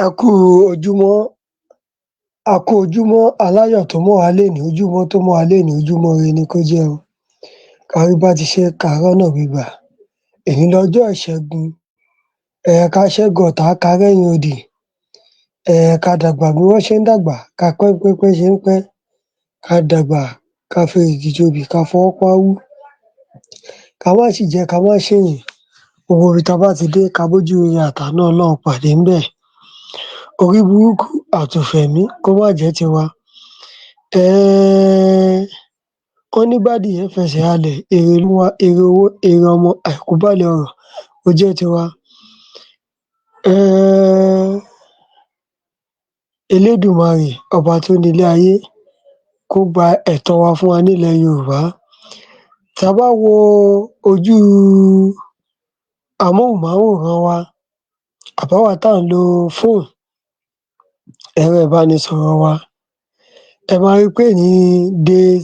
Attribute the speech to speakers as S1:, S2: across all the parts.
S1: Ẹ kú ojúmọ́, a kú ojúmọ́ aláyọ̀ tó mọ́ wa lénìí, ojúmọ́ tó mọ́ wa lénìí, ojúmọ́ ire ni kó jẹ́ o. Ká rí bá ti ṣe, ká rọ́nà gbégbà. Èní lọjọ́ ìṣẹ́gun, ká ṣẹ́gun ọ̀tá, ká rẹ́yìn odì, ká dàgbà bí wọ́n ṣe ń dàgbà, ká pẹ́ bí pẹ́pẹ́ ṣe ń pẹ́, ká dàgbà, ká fẹ̀yìntì joyè, ká fọwọ́ páwú, ká má sì jẹ, ká má ṣèyìn. Gbogbo ibi tá bá ti dé, ká bójú rere àtàánú Ọlọ́run pàdé ńbẹ̀. Orí burúkú àtòfẹ̀mí kó má jẹ́ tiwa. Wọ́n ní bádìyẹ fẹsẹ̀ halẹ̀, èrè olúwa, èrè owó, èrè ọmọ, àìkúbálẹ̀ ọrọ̀ kó jẹ́ tiwa. Elédùmarè ọba tó nílé ayé kó gba ẹ̀tọ́ wa fún wa nílẹ̀ Yorùbá. Tá bá wo ojú amóhùnmáwòrán wa àbáwa tá ń lo fóònù, ẹ̀rọ ìbánisọ̀rọ̀ wa, ẹ máa rí pé ní day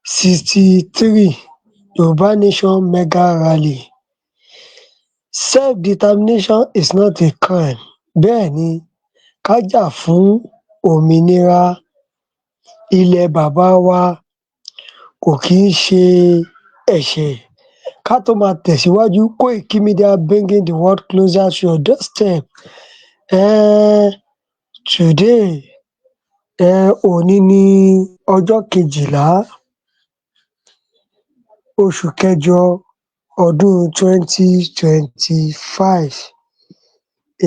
S1: 63 Yorùbá Nation Mega Rally. Self-determination is not a crime. Bẹ́ẹ̀ ni ká jà fún òmìnira ilẹ̀ bàbá wa kò kí ń ṣe ẹ̀ṣẹ̀. Ká tó máa tẹ̀síwájú, Koiki Media bringing the world closer to your doorstep. Today, òní ni ọjọ́ 12 oṣù kẹjọ ọdún 2025.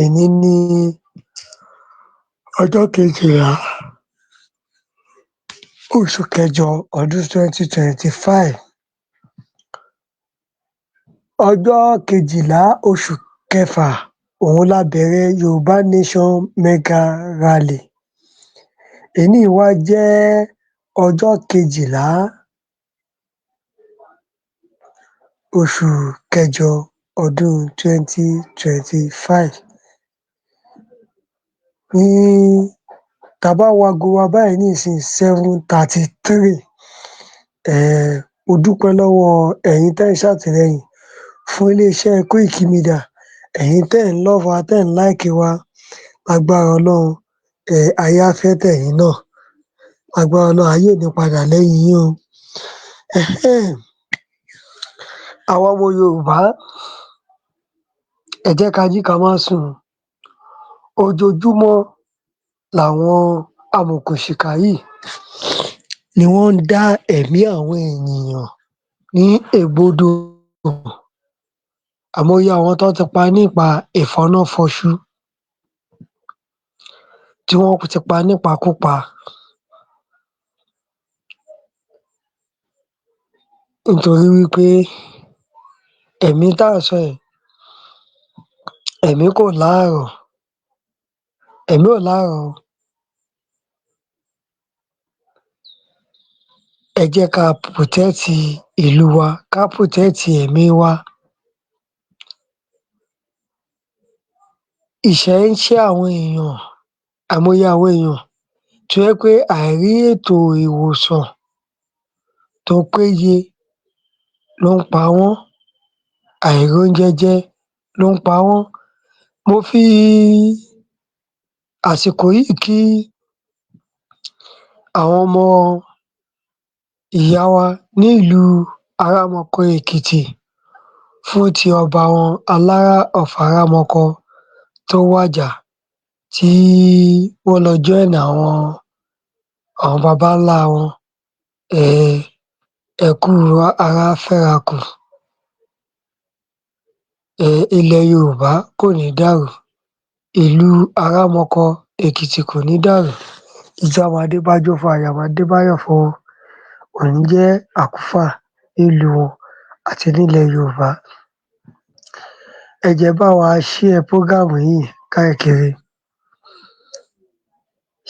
S1: Èní ni ọjọ́ 12 oṣù kẹjọ ọdún 2025. Ọjọ́ 12 oṣù kẹfà òun la bẹ̀rẹ̀ Yorùbá Nation Mega Rally. Èní wá jẹ́ ọjọ́ 12 oṣù kẹjọ ọdún 2025. Tá bá wo ago wa báyìí nísìnyí 7:33. Mo dúpẹ́ lọ́wọ́ ẹ̀yin tẹ́ ń ṣàtìlẹ́yìn fún iléeṣẹ́ Koiki Media, ẹ̀yin tẹ́ ń love wa, tẹ́ ń like wa. Lágbára Ọlọ́run, ayé á fẹ́ tẹ̀yin náà. Lágbára Ọlọ́run, ayé ò ní padà lẹ́yìn yín o. Àwa ọmọ Yorùbá, ẹ jẹ́ ká jí ká má sùn. Ojoojúmọ́ làwọn amọ̀òkùnsìkà yìí ni wọ́n ń dá ẹ̀mí àwọn ènìyàn ní ègbodò, àìmọye àwọn tán ti pa nípa ìfọ́náfọnṣu, tí wọ́n ti pa nípakúpa nítorí wí pé ẹ̀mí tá à ń sọ yìí, ẹ̀mí kò láàrọ̀, ẹ̀mí ò láàrọ̀ o. Ẹ jẹ́ ká protect ìlú wa, ká protect ẹ̀mí wa. Ìṣẹ́ ń ṣẹ́ àwọn èèyàn, àìmọye àwọn èèyàn tó jẹ́ pé àìrí ètò ìwòsàn tó péye ló ń pa wọ́n, àìróúnjẹ jẹ ló ń pa wọ́n. Mo fi àsìkò yìí kí àwọn ọmọ ìyá wa ní ìlú Arámọkọ Èkìtì fún ti ọba wọn Alára of Arámọkọ tó wàjà, tí wọ́n lọ join àwọn babańlá wọn. Ẹ kú ara fẹ́ra kù. Ilẹ̀ Yorùbá kò ní dàrú, ìlú Arámọkọ Èkìtì kò ní dàrú. Ìjà máa dé bájó fún aya máa dé báyọ̀ fún wọn. Kò ní jẹ́ àkúfà nílùú wọn àti nílẹ̀ Yorùbá. Ẹ jẹ́ bá wa share program yìí káàkiri.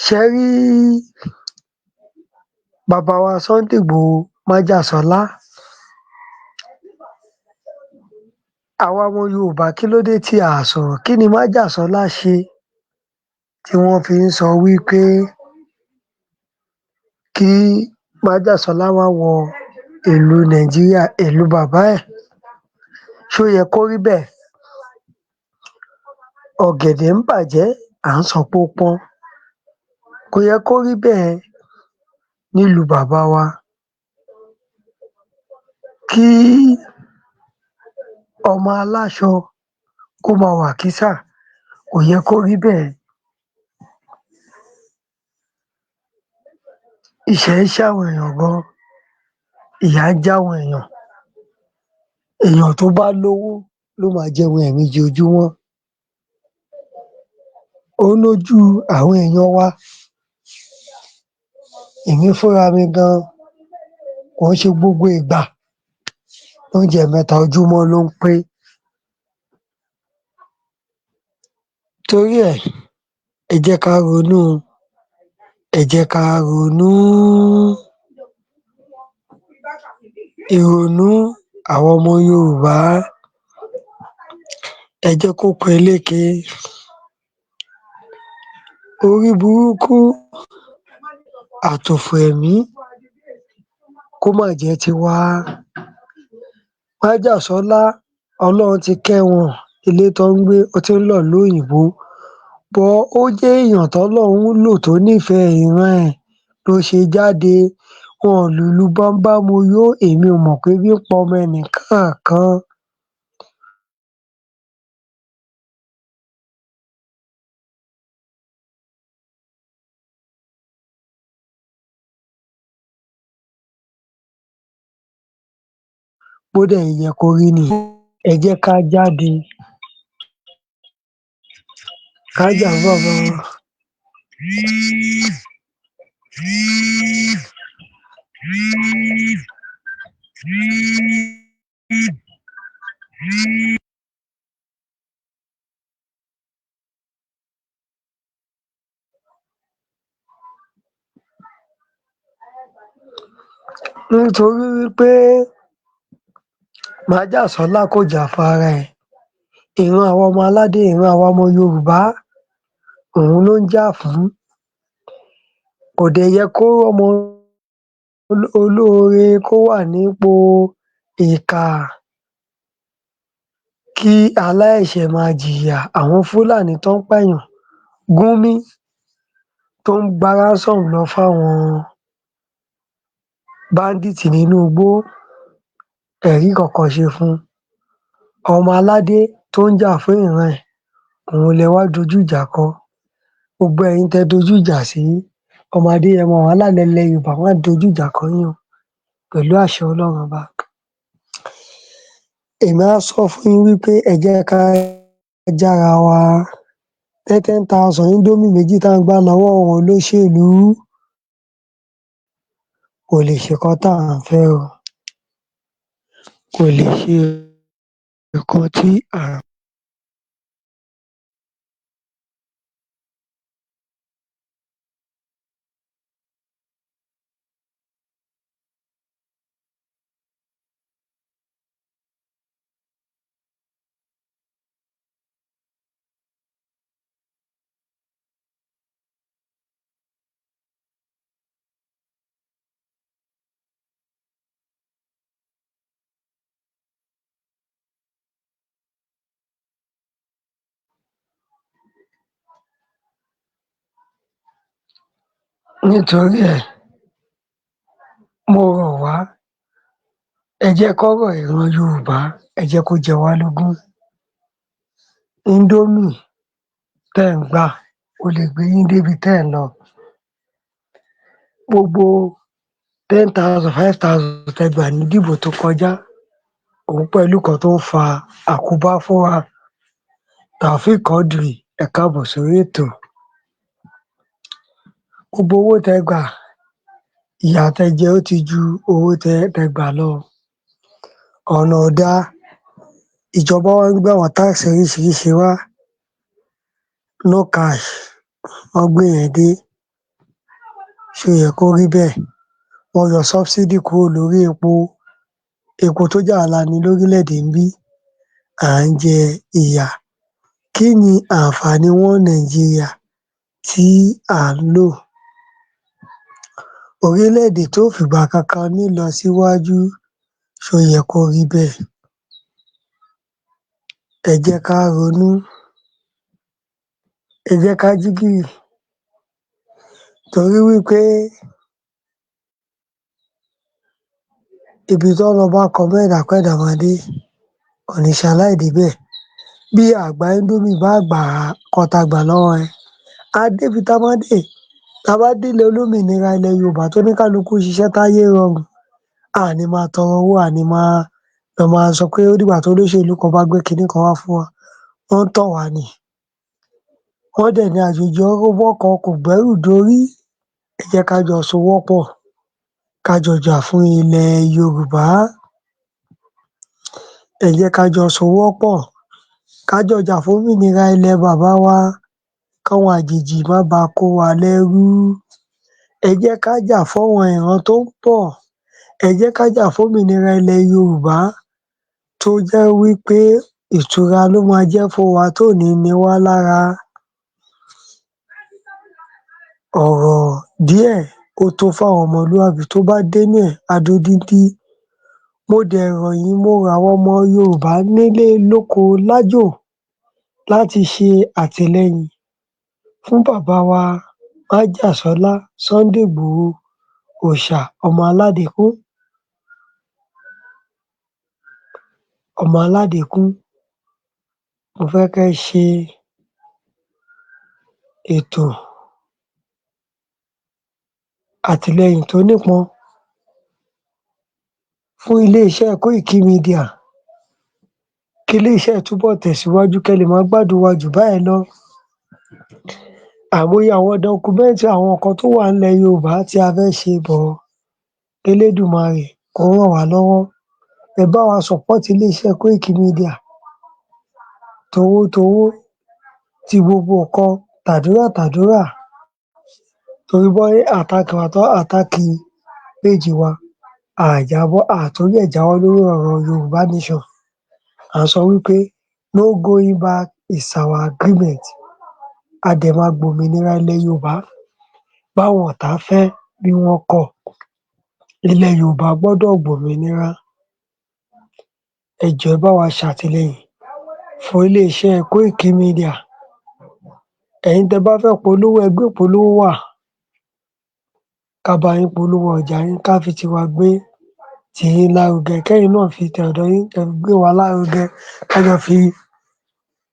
S1: Ṣẹ́ rí bàbá wa Sunday Igboho májàsọ́lá, àwa ọmọ Yorùbá kí ló dé tí a ò sọ̀rọ̀? Kí ni májàsọ́lá ṣe tí wọ́n fi ń sọ wí pé kí májàsọ́lá má wọ ìlú Nàìjíríà, ìlú bàbá ẹ̀? Ṣó yẹ kó rí bẹ́ẹ̀? Ọ̀gẹ̀dẹ̀ ń bàjẹ́, à ń sọ pé ó pọ́n. Kò yẹ kó rí bẹ́ẹ̀ nílùú bàbá wa. Kí ọmọ aláṣọ kó máa wàkísà, kò yẹ kó rí bẹ́ẹ̀. Ìṣẹ́ ń ṣàwọn èèyàn gan, ìyà ń jáwọn èèyàn. Èèyàn tó bá lówó ló máa jẹun ẹ̀ẹ̀mejì ojúmọ́. Ó lójú àwọn èèyàn wa. Èmi fúnra mi gan, kò ń ṣe gbogbo ìgbà oúnjẹ ẹ̀ẹ̀mẹta ojúmọ́ ló ń pé. Torí ẹ̀, ẹ jẹ́ ká ronú, ẹ jẹ́ ká ronú. Ìrònú àwọn ọmọ Yorùbá, ẹ jẹ́ kó peléke. Orí burúkú àtòfò ẹ̀mí kó má jẹ́ tiwa. Májàsọ́lá, Ọlọ́run ti kẹ́ wọn, ilé tán ń gbé ó ti ń lọ ìlú òyìnbó, but ó jẹ́ èèyàn tọ́lọ́run lò tó nífẹ̀ẹ́ ìran ẹ̀ ló ṣe jáde. Wọn ò lùlù bámbámo yó, èmi ò mọ̀ pébi ń pa ọmọ ẹnìkọ̀ọ̀kan. Bó dẹ̀ yẹ kó rí nìyẹn. Ẹ jẹ́ ká jáde, ká jà fún bàbá wa. Nítorí wí pé májàsọ́lá kò jà fara ẹ̀. Ìran àwọn ọmọ aládé, ìran àwọn ọmọ Yorùbá òun ló ń jà fún. Kò dẹ̀ yẹ kó ọmọ olóore kó wà nípò ìkà, kí aláìṣẹ̀ máa jìyà. Àwọn Fúlàní tó ń pààyàn, Gúmí tó ń gba ransom lọ fáwọn bandit nínú igbó, ẹ rí nǹkan kan ṣe fún. Ọmọ aládé tó ń jà fún ìran ẹ̀, òun lẹ wá dojú ìjà kọ. Gbogbo ẹ̀yin tẹ́ dojú ìjà sí ọmọ Adéyẹmọ, wàhálà ilẹ̀ Yorùbá, wọ́n á dojú ìjà kọ yín o pẹ̀lú àṣẹ Ọlọ́run ọba. èmi á sọ fún yín wípé ẹ jẹ́ ká jára wa. 10,000 índómì méjì tá ń gbà lọ́wọ́ àwọn olóṣèlú kò lè ṣe nǹkan tá à ń fẹ́ o. Kò lè ṣe nǹkan tí à ń nítorí ẹ̀ mo rọ̀ wá, ẹ jẹ́ kọ́rọ̀ ìran Yorùbá ẹ jẹ́ kó jẹ wá lógún. Índómì tẹ́ ẹ̀ ń gbà kò lè gbé yín débi tẹ́ ẹ̀ ń lọ. Gbogbo 10,000 5,000 tẹ́ gbà nídìbò tó kọjá òun pẹ̀lú nǹkan tó ń fa àkóbá fún wa. Taofeek Quadri ẹ káàbọ̀ sórí ètò. Gbogbo owó tẹ́ gbà, ìyà tẹ́ jẹ ó ti ju owó tẹ́ gbà lọ. Ọ̀nà ò dáa, ìjọba wa ń gbé àwọn tax oríṣiríṣi wá, no cash wọ́n gbé yẹn dé. Ṣó yẹ kó rí bẹ́ẹ̀? Wọ́n yọ subsidy kúrò lórí epo. Epo tó jẹ́ àwa la ní lórílẹ̀-èdè ńbí, à ń jẹ ìyà. Kí ni àǹfààní One Nigeria tí à ń lò? Orílẹ̀-èdè tó fìgbà kankan nílọsíwájú, ṣó yẹ kó rí bẹ́ẹ̀? Ẹ jẹ́ ká ronú, ẹ jẹ́ ká jí gìrì torí wípé ibi tọ́lọ́run bá kọ mẹ́dà kẹ́dà máa dé, kò ní ṣaláì débẹ̀. Bí a gba índómì bá gbà á nǹkan tá gbà lọ́wọ́ ẹ, á débi tá bá dé. Tá bá délé olómìnira ilẹ̀ Yorùbá tóníkálukú ṣiṣẹ́ táyé rọrùn, a ní máa tọrọ owó, a ní máa sọ pé ó dìgbà tólóṣèlú kan bá gbé kinní kan wá fún wa. Wọ́n ń tàn wá ni. Wọ́n dẹ̀ ní àjòjì ọwọ́ kan kò gbẹ́rù dórí. Ẹ jẹ́ ká jọ sowọ́pọ̀, ká jọ jà fún ilẹ̀ Yorùbá. Ẹ jẹ́ ká jọ sowọ́pọ̀, ká jọ jà fún òmìnira ilẹ̀ bàbá wa, káwọn àjèjì má ba kó wa lẹ́rú. Ẹ jẹ́ ká jà fáwọn ìran tó ń bọ̀. Ẹ jẹ́ ká jà fómìnira ilẹ̀ Yorùbá tó jẹ́ wípé ìtura ló máa jẹ́ fún wa tí ò ní ni wá lára. Ọ̀rọ̀ díẹ̀ ó tó fáwọn ọmọlúàbí, tó bá dénú ẹ̀ á dódíndí. Mo dẹ̀ rọ̀ yín, mo rọ̀ àwọn ọmọ Yorùbá nílé lóko lájò láti ṣe àtìlẹyìn fún bàbá wa májàsọ́lá Sunday Ìgbòho Òòṣà ọmọ Aládékún. Ọmọ Aládékún, mo fẹ́ kẹ́ ṣe ètò àtìlẹyìn tó nípọn fún ilé-iṣẹ́ Koiki Media, kí ilé-iṣẹ́ túbọ̀ tẹ̀síwájú, kẹ́ lè máa gbádùn wa jù báyìí lọ. Àìmọye àwọn dọ́kúmẹ́ǹtì àwọn nǹkan tó wà nílẹ̀ Yorùbá tí a fẹ́ ṣe bọ̀, Elédùmarè kó ràn wá lọ́wọ́. Ẹ bá wa support ilé-iṣẹ́ Koiki Media towó ti gbogbo nǹkan, tàdúrà torí bọ́ attack wa tán attack page wa, a jábọ́, a torí ẹ̀ jáwọ́ lórí ọ̀rọ̀ Yorùbá Nation. À ń sọ wípé no going back is our agreement. A dẹ̀ máa gbòmìnira ilẹ̀ Yorùbá báwọn ọ̀tá fẹ́ bí wọ́n kọ̀. Ilẹ̀ Yorùbá gbọ́dọ̀ gbòmìnira. Ẹ jọ̀ọ́ ẹ bá wa ṣàtìlẹyìn fún ilé-iṣẹ́ Koiki Media. Ẹ̀yin tẹ́ bá fẹ́ polówó, ẹ gbé ìpolówó wá, ká bá yín polówó ọjà yín, ká fi tiwa gbé tiyín lárugẹ, kẹ́yin náà fi ti ọ̀dọ̀ yín kẹ́ fi gbé wa lárugẹ,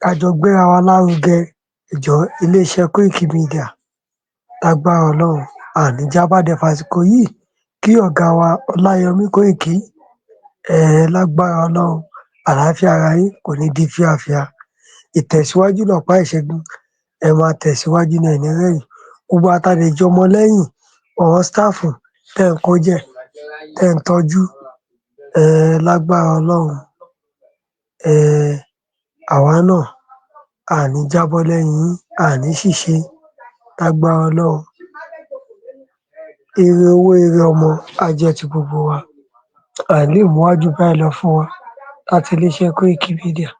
S1: ká jọ gbéra wa lárugẹ. Ẹ jọ̀ọ́ ilé-iṣẹ́ Koiki Media, lágbára Ọlọ́run a ní jábọ́. Fàsìkò yìí kí ọ̀gá wa Ọláyọmí Kóìkí lágbára Ọlọ́run Àlàáfíà ara yín kò ní di fíafíà. Ìtẹ̀síwájú lọ̀pá ìṣẹ́gun. Ẹ máa tẹ̀síwájú ní, ẹ ní rẹ̀yìn. Gbogbo wa tá dẹ̀ jẹ́ ọmọ lẹ́yìn àwọn stáàfù tẹ́ ń kó jẹ́, tẹ́ ń tọ́jú, lágbára Ọlọ́run, àwa náà a ní jábọ́ lẹ́yìn yín, a ní ṣìṣe lágbára Ọlọ́run. Ire owó, ire ọmọ á jẹ́ ti gbogbo wa. A lè mú wá jù báyìí lọ fún wa láti ilé-iṣẹ́ Koiki Media.